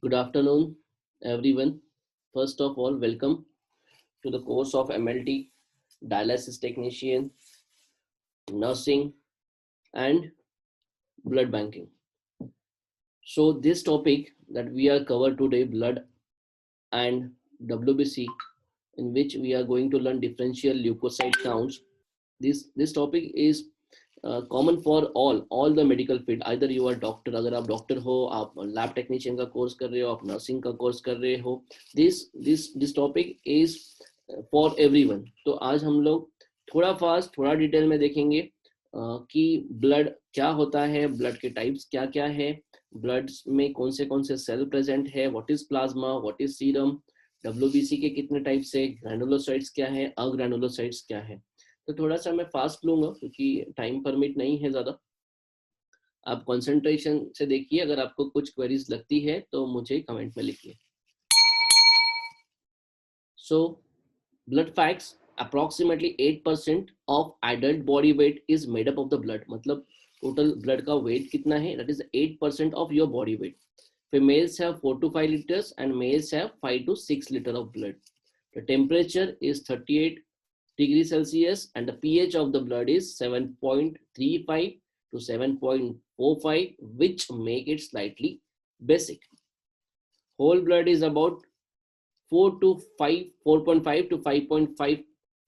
Good afternoon, everyone. First of all, welcome to the course of MLT, dialysis technician, nursing, and blood banking. So, this topic that we are covered today, blood and WBC, in which we are going to learn differential leukocyte counts. This topic is common for all the medical field. Either you are doctor, अगर आप doctor हो, आप lab technician का course कर रहे हो, आप nursing का कोर्स कर रहे हो, this topic is for everyone. तो आज हम लोग थोड़ा फास्ट थोड़ा डिटेल में देखेंगे कि ब्लड क्या होता है, ब्लड के टाइप्स क्या क्या है, ब्लड में कौन से सेल प्रेजेंट है, what is plasma, what is serum, WBC के कितने टाइप्स है, ग्रैनुलोसाइट्स क्या है, अग्रैनुलोसाइट्स क्या है. तो थोड़ा सा मैं फास्ट लूंगा क्योंकि टाइम परमिट नहीं है ज़्यादा. आप कंसंट्रेशन से देखिए, अगर आपको कुछ क्वेरीज लगती है तो मुझे कमेंट में लिखिए. So blood facts, approximately 8% of adult body weight is made up of the blood. मतलब टोटल ब्लड का वेट कितना है, that is 8% of your body weight. Females have 4 to 5 liters and males have 5 to 6 liter of blood. The temperature is 38 degrees Celsius and the pH of the blood is 7.35 to 7.45, which make it slightly basic. Whole blood is about 4.5 to 5.5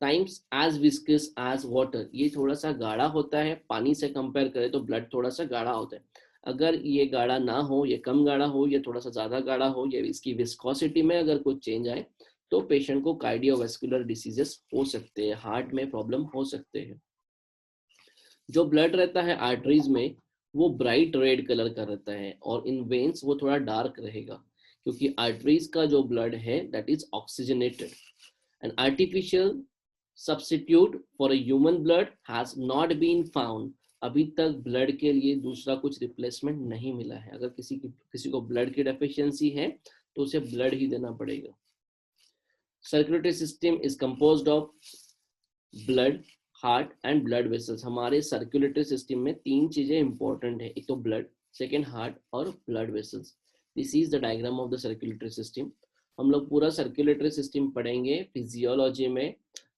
times as viscous as water. ये थोड़ा सा गाढ़ा होता है, पानी से compare करें तो ब्लड थोड़ा सा गाढ़ा होता है. अगर ये गाढ़ा ना हो, ये कम गाढ़ा हो, ये थोड़ा सा ज़्यादा गाढ़ा हो, ये इसकी विस्कोसिटी में अगर कुछ चेंज आए तो पेशेंट को कार्डियोवास्कुलर डिसीजेस हो सकते हैं, हार्ट में प्रॉब्लम हो सकते हैं. जो ब्लड रहता है आर्टरीज में वो ब्राइट रेड कलर का रहता है और इन वेन्स वो थोड़ा डार्क रहेगा क्योंकि आर्टरीज का जो ब्लड है that is oxygenated. An artificial substitute for a human blood has not been found. अभी तक ब्लड के लिए दूसरा कुछ रिप्लेसमेंट नहीं मिला है. अगर किसी को ब्लड की डेफिशिएंसी है तो उसे ब्लड ही देना पड़ेगा. Circulatory system is composed of blood, heart and blood vessels. हमारे सर्कुलेटरी सिस्टम में तीन चीजें इंपॉर्टेंट है, एक तो ब्लड, सेकेंड हार्ट और blood vessels. This is the diagram of the circulatory system. हम लोग पूरा सर्कुलेटरी सिस्टम पढ़ेंगे फिजियोलॉजी में,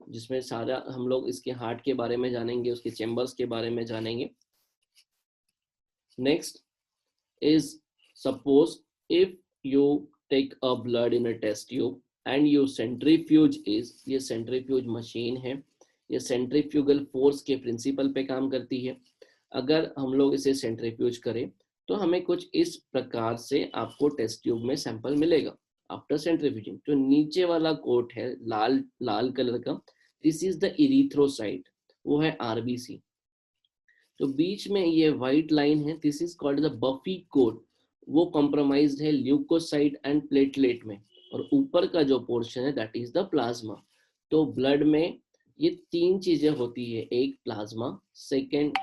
जिसमें सारा हम लोग इसके हार्ट के बारे में जानेंगे, उसके चैम्बर्स के बारे में जानेंगे. Next is suppose if you take a blood in a test tube and you centrifuge is, ये सेंट्रीफ्यूज मशीन है, ये सेंट्रीफ्यूगल फोर्स के प्रिंसिपल पे काम करती है. अगर हम लोग इसे सेंट्रीफ्यूज करें तो हमें कुछ इस प्रकार से आपको टेस्ट ट्यूब में सैंपल मिलेगा आफ्टर सेंट्रीफ्यूजिंग. जो नीचे वाला कोट है लाल लाल कलर का, दिस इज द इरिथ्रोसाइट, वो है आरबीसी. तो बीच में ये व्हाइट लाइन है, this is called the buffy coat, वो कॉम्प्रोमाइज्ड है ल्यूकोसाइट एंड प्लेटलेट में. और ऊपर का जो पोर्शन है दैट इज द प्लाज्मा. तो ब्लड में ये तीन चीजें होती है, एक प्लाज्मा, सेकेंड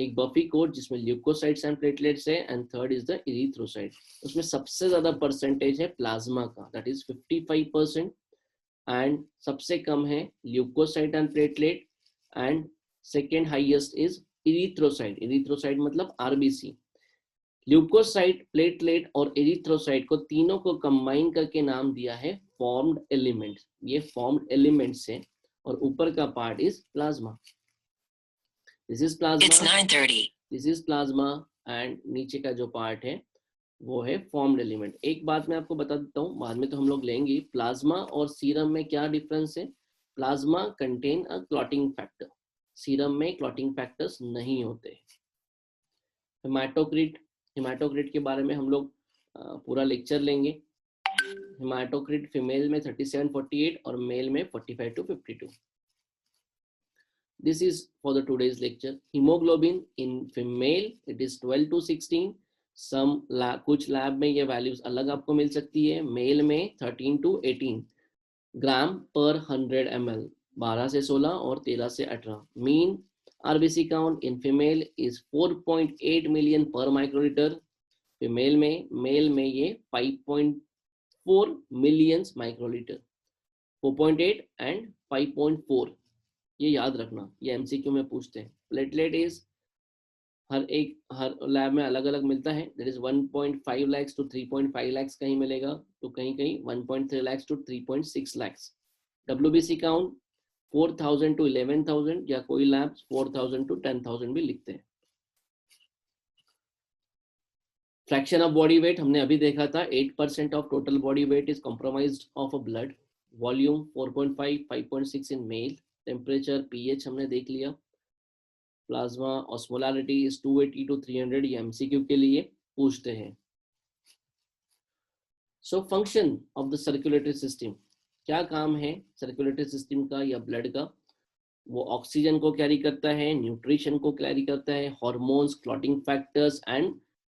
एक बफी कोट जिसमें ल्यूकोसाइट्स एंड प्लेटलेट्स है, and third is the erythrocyte. उसमें सबसे ज्यादा परसेंटेज है प्लाज्मा का, दैट इज 55%, एंड सबसे कम है leucocyte and platelet, and second highest is erythrocyte. Erythrocyte मतलब आरबीसी. ल्यूकोसाइट, प्लेटलेट और एरिथ्रोसाइट को तीनों को कंबाइन करके नाम दिया है फॉर्म्ड एलिमेंट्स. ये फॉर्म्ड एलिमेंट्स है और ऊपर का part is plasma. This is plasma, it's 9:30. This is plasma and नीचे का जो पार्ट है वो है फॉर्म्ड एलिमेंट. एक बात मैं आपको बता देता हूँ, बाद में तो हम लोग लेंगे, प्लाज्मा और सीरम में क्या डिफरेंस है. Plasma contain a clotting factor, serum में क्लॉटिंग फैक्टर्स नहीं होते. हेमाटोक्रिट, हेमाटोक्रिट के बारे में हम लोग पूरा लेक्चर लेंगे. हेमाटोक्रिट फीमेल में 37-48 और मेल में 45-52. This is for the today's lecture. Hemoglobin in female it is 12-16. कुछ लैब में ये वैल्यूज अलग आपको मिल सकती है. मेल में 13-18 ग्राम पर 100 ml, 12 से 16 और 13 से 18. Mean RBC count in female is 4.8 million per microliter. Female में, मेल में ये 5.4 millions microliter. 4.8 and 5.4, ये याद रखना, ये MCQ में पूछते हैं. प्लेटलेट इज हर लैब में अलग अलग मिलता है. That is 1.5 lakhs to 3.5 lakhs कहीं मिलेगा, तो कहीं कहीं 1.3 lakhs to 3.6 lakhs. WBC count 4,000 to 11,000 या कोई लैब्स 4,000 to 10,000 भी लिखते हैं. फ्रैक्शन ऑफ बॉडी वेट हमने अभी देखा था, 8% of total body weight is compromised of a blood. Volume 4.5, 5.6 in male. Temperature, pH हमने देख लिया. प्लाज्मा ऑस्मोलैरिटी इज 280 to 300, ये एमसीक्यू के लिए पूछते हैं. So function of the circulatory system, क्या काम है सर्कुलेटरी सिस्टम का या ब्लड का? वो ऑक्सीजन को कैरी करता है, न्यूट्रिशन को कैरी करता है, hormones, clotting factors and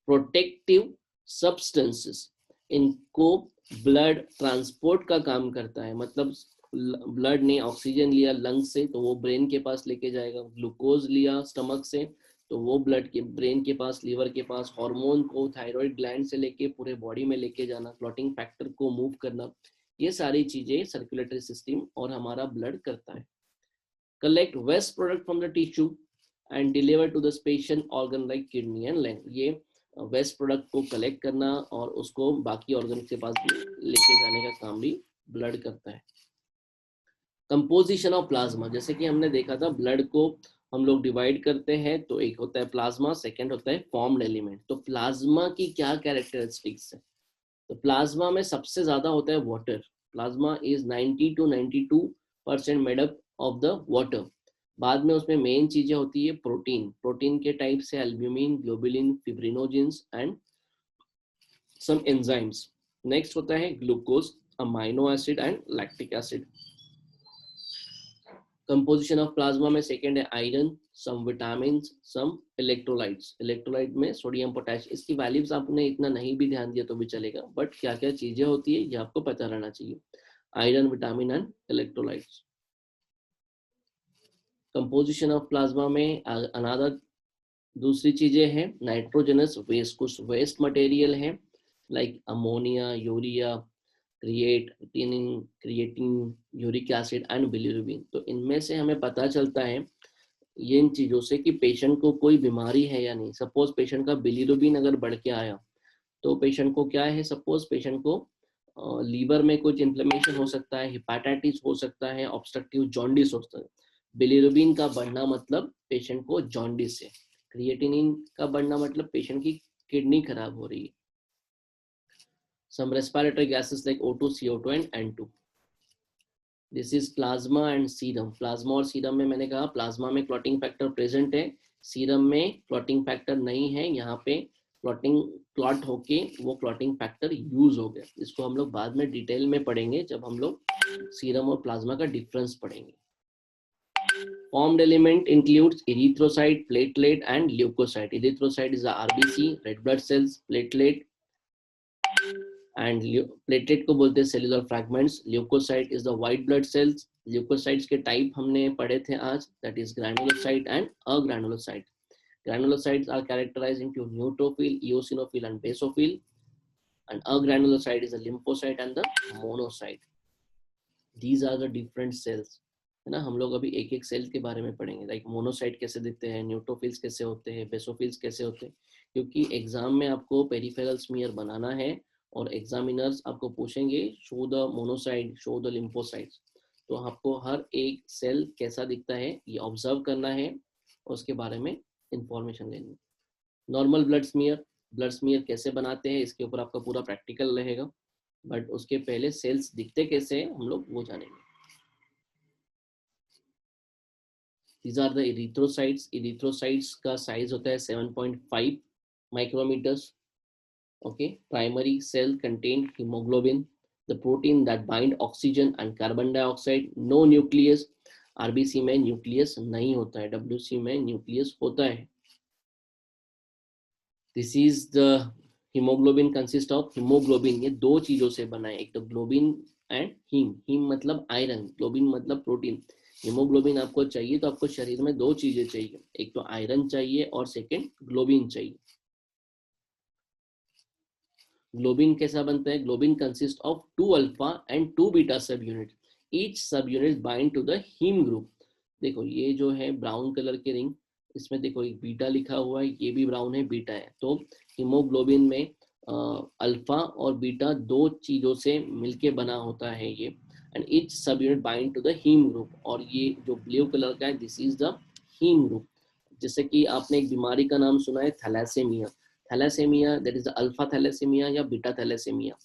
protective substances, इनको ब्लड ट्रांसपोर्ट का काम करता है. मतलब ब्लड ने ऑक्सीजन लिया लंग से तो वो ब्रेन के पास लेके जाएगा, ग्लूकोज लिया स्टमक से तो वो ब्लड के ब्रेन के पास, लीवर के पास, हार्मोन को थायराइड ग्लैंड से लेके पूरे बॉडी में लेके जाना, क्लॉटिंग फैक्टर को मूव करना, ये सारी चीजें सर्कुलेटरी सिस्टम और हमारा ब्लड करता है. Collect waste product from the tissue and deliver to the patient organ like kidney and lung. ये वेस्ट प्रोडक्ट को कलेक्ट करना और उसको बाकी ऑर्गन के पास भी लेके जाने का काम भी ब्लड करता है. कंपोजिशन ऑफ प्लाज्मा, जैसे कि हमने देखा था ब्लड को हम लोग डिवाइड करते हैं तो एक होता है प्लाज्मा, सेकंड होता है फॉर्म्ड एलिमेंट. तो प्लाज्मा की क्या कैरेक्टरिस्टिक्स है? तो प्लाज्मा में सबसे ज्यादा होता है water. Plasma is 90 to 92% made up of the water. बाद में उसमें मेन चीजें होती है प्रोटीन. प्रोटीन के टाइप से albumin, globulin, fibrinogens and some enzymes. Next होता है glucose, amino acid and lactic acid. Composition of plasma में सेकंड है iron, some vitamin, some electrolytes. Electrolyte में सोडियम, पोटेशियम. इसकी वैल्यूज आपने इतना नहीं भी ध्यान दिया तो भी चलेगा, बट क्या क्या चीजें होती है ये आपको पता रहना चाहिए. Iron, vitamin and electrolytes. Composition of plasma में अनदर दूसरी चीजें हैं नाइट्रोजनस वेस्ट. कुछ वेस्ट मटेरियल है like ammonia, urea, creatine, uric acid and bilirubin. तो इनमें से हमें पता चलता है ये इन चीजों से कि पेशेंट को कोई बीमारी है या नहीं. सपोज पेशेंट का बिलिरुबिन अगर बढ़ के आया तो पेशेंट को क्या है, सपोज पेशेंट को लीवर में कुछ इन्फ्लेमेशन हो सकता है, हेपेटाइटिस हो सकता है, ऑब्स्ट्रक्टिव जॉन्डिस हो सकता है. बिलिरुबिन का बढ़ना मतलब पेशेंट को जॉन्डिस है. क्रिएटिनिन का बढ़ना मतलब पेशेंट की किडनी खराब हो रही है. Some respiratory gases like O2, CO2 and N2. This is plasma and serum. Plasma और serum में मैंने कहा plasma में clotting factor present है, serum में clotting factor नहीं है. यहाँ पे clot होके वो clotting factor use हो गया. इसको हम लोग बाद में डिटेल में पढ़ेंगे जब हम लोग serum और plasma का difference पढ़ेंगे. Formed element includes erythrocyte, platelet and leukocyte. Erythrocyte is the RBC, red blood cells, platelet and platelet को बोलते हैं cellular fragments. Leukocyte is the white blood cells. Leukocytes के टाइप हमने पढ़े थे आज, that is granulocyte and agranulocyte. Granulocytes are characterized into neutrophil, eosinophil and basophil, and agranulocyte is the lymphocyte and the monocyte. These are the different cells, है ना. हम लोग अभी एक एक सेल के बारे में पढ़ेंगे, लाइक मोनोसाइट कैसे दिखते हैं, न्यूट्रोफिल्स कैसे होते हैं, बेसोफिल्स कैसे होते हैं, क्योंकि एग्जाम में आपको पेरिफेरल स्मीयर बनाना है और एग्जामिनर्स आपको पूछेंगे show the monocyte, show the lymphocytes. तो आपको हर एक सेल कैसा दिखता है ये ऑब्जर्व करना है और उसके बारे में इंफॉर्मेशन लेनी है. नॉर्मल ब्लड स्मीयर कैसे बनाते हैं इसके ऊपर आपका पूरा प्रैक्टिकल रहेगा, बट उसके पहले सेल्स दिखते कैसे हैं हम लोग वो जानेंगे. These are the erythrocytes. Erythrocytes का साइज होता है 7.5 micrometers. Okay, primary cell contain hemoglobin, the protein that bind oxygen and carbon dioxide. No nucleus. RBC में nucleus नहीं होता है, WC में nucleus होता है. This is the hemoglobin consist of hemoglobin. ये दो चीजों से बना है, एक तो ग्लोबिन एंड हीम. हीम मतलब आयरन, ग्लोबिन मतलब प्रोटीन. हीमोग्लोबिन आपको चाहिए तो आपको शरीर में दो चीजें चाहिए, एक तो आयरन चाहिए और सेकंड ग्लोबिन चाहिए. ग्लोबिन कैसा बनता है? Globin consist of 2 alpha and 2 beta sub unit. Each sub unit bind to the haem group. देखो ये जो है ब्राउन कलर के रिंग, इसमें देखो एक बीटा लिखा हुआ है, ये भी ब्राउन है, बीटा है। तो हीमोग्लोबिन में अल्फा और बीटा दो चीजों से मिलके बना होता है ये, and each sub unit bind to the haem group, और ये जो ब्लू कलर का है this is the haem group. जैसे कि आपने एक बीमारी का नाम सुना है thalassaemia, thalassaemia that is alpha thalassaemia या बीटा थैलेसेमिया।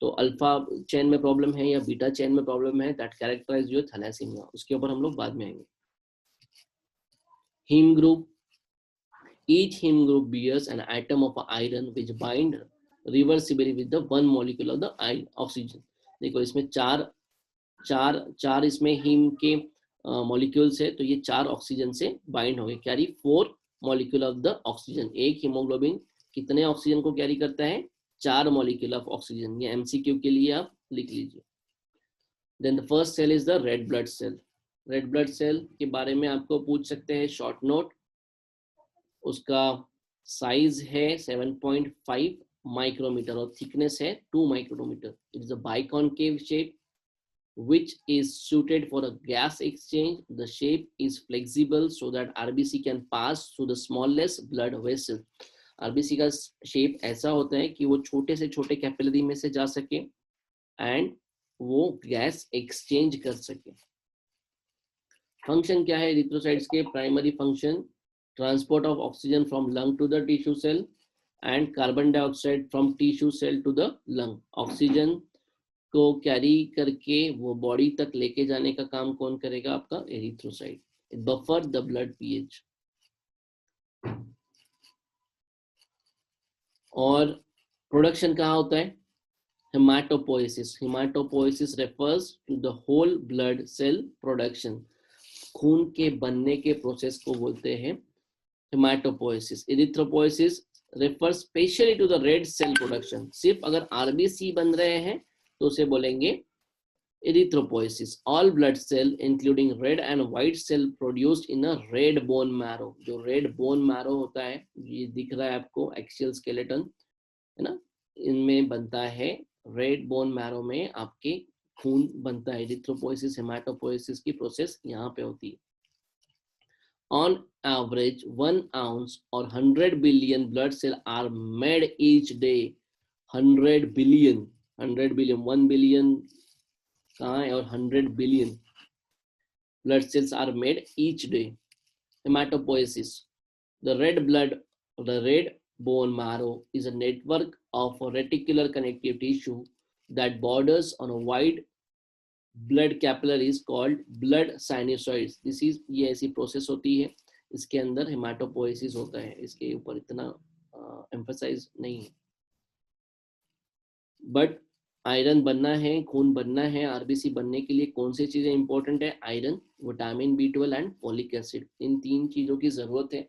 तो अल्फा चेन में प्रॉब्लम है या बीटा चेन में प्रॉब्लम है, दैट कैरेक्टराइज योर थैलेसेमिया, उसके ऊपर हम लोग बाद में आएंगे। Haem group, each heme group bears an atom of iron which bind reversibly with the one molecule of the oxygen। देखो इसमें चार चार चार इसमें हीम के मॉलिक्यूल्स है, तो ये चार ऑक्सीजन से बाइंड हो गए, carry 4 molecule of the oxygen. एक हीमोग्लोबिन कितने ऑक्सीजन को कैरी करता है? 4 मॉलिक्यूल ऑफ ऑक्सीजन। ये एमसीक्यू के लिए आप लिख लीजिए। Then the first cell is the red blood cell. Red blood cell के बारे में आपको पूछ सकते हैं शॉर्ट नोट। उसका साइज है 7.5 माइक्रोमीटर और थिकनेस है 2 micrometer. It is a biconcave shape which is suited for a gas exchange. The shape is flexible so that RBC can pass through the smallest blood vessel। RBC का shape ऐसा होता है कि वो छोटे से छोटे कैपिलरी में से जा सके एंड वो गैस एक्सचेंज कर सके। फंक्शन क्या है एरिथ्रोसाइट्स के? Primary function transport of oxygen from lung to the tissue cell and carbon dioxide from tissue cell to the lung. Oxygen को कैरी करके वो बॉडी तक लेके जाने का काम कौन करेगा? आपका erythrocyte. It buffer the blood pH. और प्रोडक्शन कहाँ होता है? Hematopoiesis. Hematopoiesis refers to the whole blood cell production. खून के बनने के प्रोसेस को बोलते हैं hematopoiesis. Erythropoiesis refers specially to the red cell production. सिर्फ अगर आरबीसी बन रहे हैं तो उसे बोलेंगे erythropoiesis। all blood cell including red and white cell produced in a red bone marrow। जो red bone marrow होता है, ये दिख रहा है आपको एक्सियल स्केलेटन है ना, इनमें बनता है रेड बोन मैरो में आपके खून बनता है। erythropoiesis हेमाटोपोइसिस की प्रोसेस यहाँ पे होती है। On average 1 ounce or 100 billion blood cells are made each day। 100 billion 1 billion कहाँ है और 100 billion blood cells are made each day। Hematopoiesis, the red bone marrow is a network of reticular connective tissue that borders on a wide blood capillaries called blood sinusoids। this is ये ऐसी process होती है, इसके अंदर haematopoiesis होता है, इसके ऊपर इतना एम्फसाइज नहीं है। बट आयरन बनना है, खून बनना है, आरबीसी बनने के लिए कौन सी चीजें इंपॉर्टेंट है? आयरन, विटामिन बी12 एंड फोलिक एसिड। इन तीन चीजों की जरूरत है।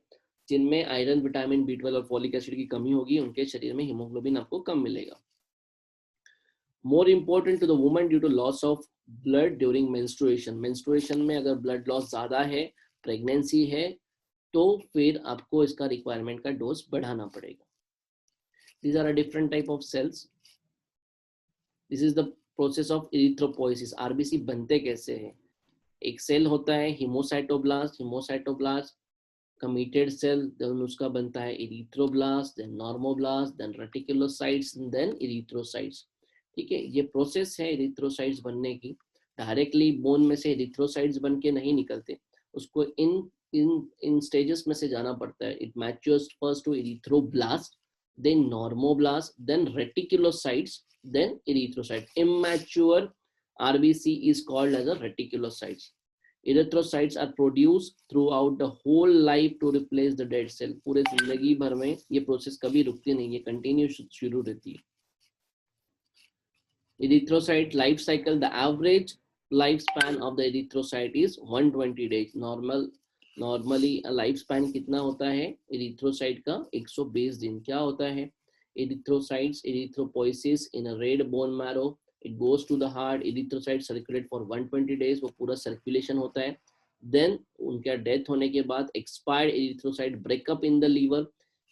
जिनमें आयरन, विटामिन बी12 और फोलिक एसिड की कमी होगी उनके शरीर में हीमोग्लोबिन आपको कम मिलेगा। More important to the woman due to loss of blood during menstruation. Menstruation में अगर ब्लड लॉस ज्यादा है, प्रेगनेंसी है, तो फिर आपको इसका रिक्वायरमेंट का डोज बढ़ाना पड़ेगा। These are a different type of cells. This is the process of erythropoiesis. RBC बनते कैसे हैं? एक सेल होता है haemocytoblast, haemocytoblast committed cell, then उसका बनता है erythroblast, then normoblast, then reticulocytes, then erythrocytes. ठीक है, ये प्रोसेस है एरिथ्रोसाइट्स बनने की। डायरेक्टली बोन में से एरिथ्रोसाइट्स बन के नहीं निकलते, उसको इन स्टेजेस में से जाना पड़ता है। It matures first to erythroblast, then normoblast, then reticulocytes, then erythrocyte। Immature RBC is called as a reticulocytes। Erythrocytes are produced throughout the whole life to replace the dead cell। पूरे जिंदगी भर में ये प्रोसेस कभी रुकती नहीं है, continue शुरू रहती है। Erythrocyte life cycle, the average lifespan of the erythrocyte is 120 days। Normally life span कितना होता है एरिथ्रोसाइट का? 120 दिन। क्या होता है? Erythrocytes, erythropoiesis in a red bone marrow, it goes to the heart, erythrocyte circulate for 120 days, वो पूरा सर्कुलेशन होता है। देन उनका डेथ होने के बाद expired erythrocyte breakup in the liver.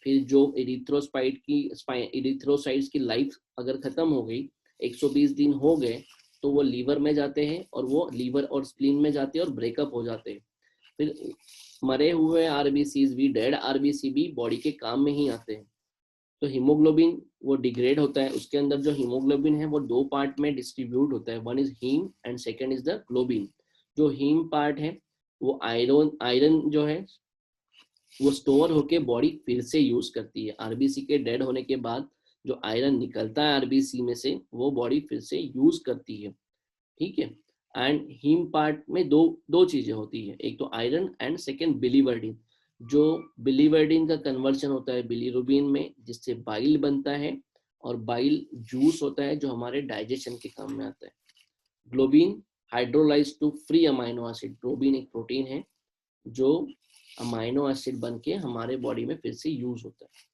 फिर जो एरिथ्रोसाइट्स की लाइफ अगर खत्म हो गई, 120 दिन हो गए, तो वो लीवर में जाते हैं और वो लीवर और स्प्लीन में जाते हैं और ब्रेकअप हो जाते हैं। फिर मरे हुए आरबीसीज भी, डेड आरबीसी भी बॉडी के काम में ही आते हैं। तो हीमोग्लोबिन वो डिग्रेड होता है, उसके अंदर जो हीमोग्लोबिन है वो दो पार्ट में डिस्ट्रीब्यूट होता है, one is haem and second is the globin. जो हीम पार्ट है वो आयरन जो है वो स्टोर होके बॉडी फिर से यूज करती है। आरबीसी के डेड होने के बाद जो आयरन निकलता है आरबीसी में से वो बॉडी फिर से यूज करती है, ठीक है। एंड हीम पार्ट में दो दो चीजें होती है, एक तो आयरन एंड सेकेंड बिलीवर्डिन। जो बिलीवर्डिन का कन्वर्शन होता है बिलीरुबिन में, जिससे बाइल बनता है, और बाइल जूस होता है जो हमारे डाइजेशन के काम में आता है। Globin hydrolyse to free amino acid. Globin एक प्रोटीन है जो अमाइनो एसिड बन के हमारे बॉडी में फिर से यूज होता है।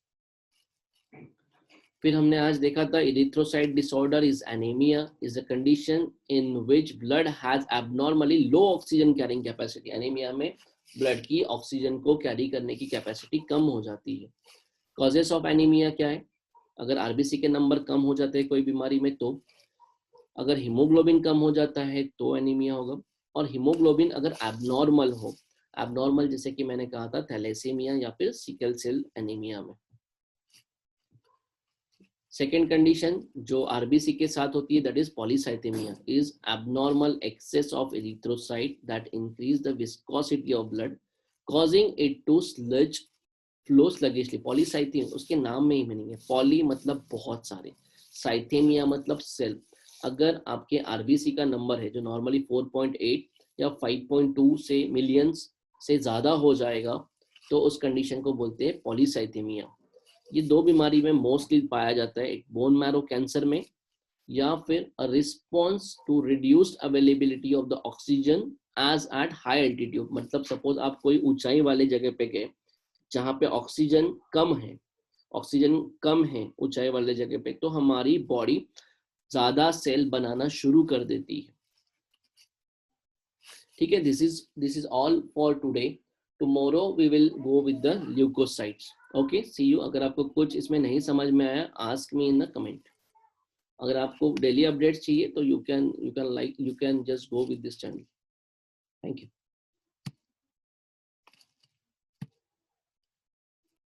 फिर हमने आज देखा था erythrocyte disorder is anaemia, is a condition in which blood has abnormally low oxygen carrying capacity. Anaemia में ब्लड की ऑक्सीजन को कैरी करने की कैपेसिटी कम हो जाती है। कॉजेस ऑफ एनीमिया क्या है? अगर आरबीसी के नंबर कम हो जाते हैं कोई बीमारी में तो, अगर हीमोग्लोबिन कम हो जाता है तो एनीमिया होगा, और हीमोग्लोबिन अगर एबनॉर्मल हो, एबनॉर्मल जैसे कि मैंने कहा था थैलेसीमिया या फिर सिकल सेल एनीमिया में। सेकेंड कंडीशन जो आरबीसी के साथ होती है that is polycythemia, is abnormal excess of erythrocyte that increase the viscosity of blood causing it to sludge flow sluggishly. Polycythemia उसके नाम में ही मीनिंग है, पॉली मतलब बहुत सारे, साइथेमिया मतलब सेल। अगर आपके आरबीसी का नंबर है जो नॉर्मली 4.8 या 5.2 से मिलियंस से ज्यादा हो जाएगा तो उस कंडीशन को बोलते हैं पॉलीसाइथेमिया। ये दो बीमारी में मोस्टली पाया जाता है, एक बोन मैरो कैंसर में, या फिर a response to reduced availability of the oxygen as at high altitude. मतलब सपोज आप कोई ऊंचाई वाले जगह पे गए जहाँ पे ऑक्सीजन कम है, ऑक्सीजन कम है ऊंचाई वाले जगह पे, तो हमारी बॉडी ज्यादा सेल बनाना शुरू कर देती है, ठीक है। This is all for today. Tomorrow we will go with the leukocytes. Okay, see you. अगर आपको कुछ इसमें नहीं समझ में आया ask me in the comment. अगर आपको डेली अपडेट्स चाहिए तो you can just go with this channel. Thank you.